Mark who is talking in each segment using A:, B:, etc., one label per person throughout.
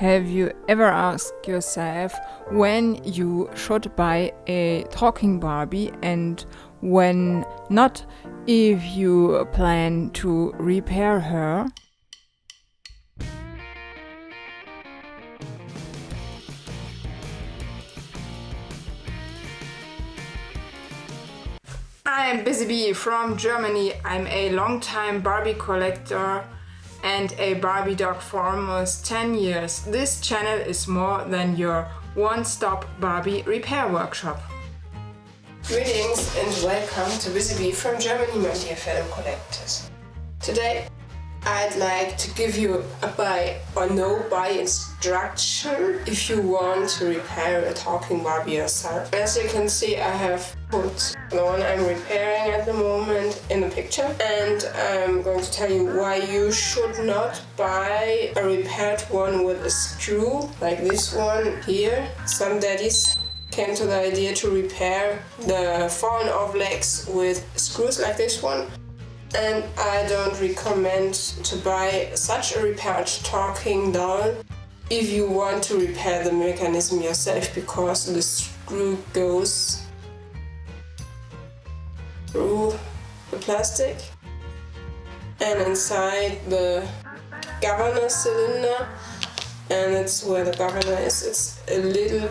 A: Have you ever asked yourself when you should buy a talking Barbie and when not, if you plan to repair her? I'm Busy Bee from Germany. I'm a long-time Barbie collector and a Barbie dog for almost 10 years. This channel is more than your one-stop Barbie repair workshop.
B: Greetings and welcome to Busy Bee from Germany, my dear fellow collectors. Today I'd like to give you a buy or no buy instruction if you want to repair a talking Barbie yourself. As you can see, I have put the one I'm repairing at the moment in the picture, and I'm going to tell you why you should not buy a repaired one with a screw like this one here. Some daddies came to the idea to repair the fallen off legs with screws like this one. And I don't recommend to buy such a repaired talking doll if you want to repair the mechanism yourself, because the screw goes through the plastic and inside the governor cylinder, and it's where the governor is. It's a little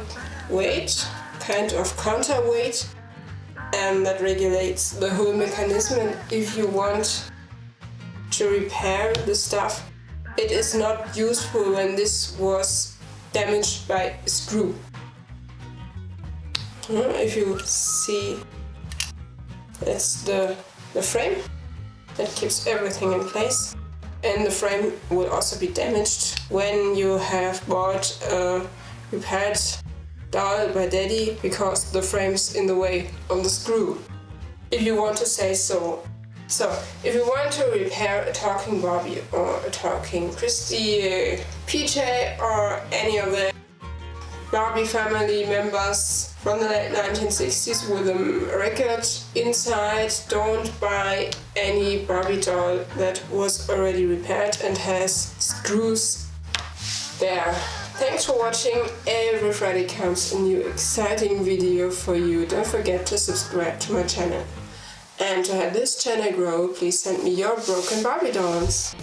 B: weight, kind of counterweight, and that regulates the whole mechanism. And if you want to repair the stuff, it is not useful when this was damaged by a screw. If you see, that's the frame that keeps everything in place, and the frame will also be damaged when you have bought a repaired doll by daddy, because the frame's in the way of the screw, if you want to say so. So, if you want to repair a talking Barbie or a talking Christy, a PJ, or any of the Barbie family members from the late 1960s with a record inside, don't buy any Barbie doll that was already repaired and has screws there. Thanks for watching. Every Friday comes a new exciting video for you. Don't forget to subscribe to my channel. And to help this channel grow, please send me your broken Barbie dolls.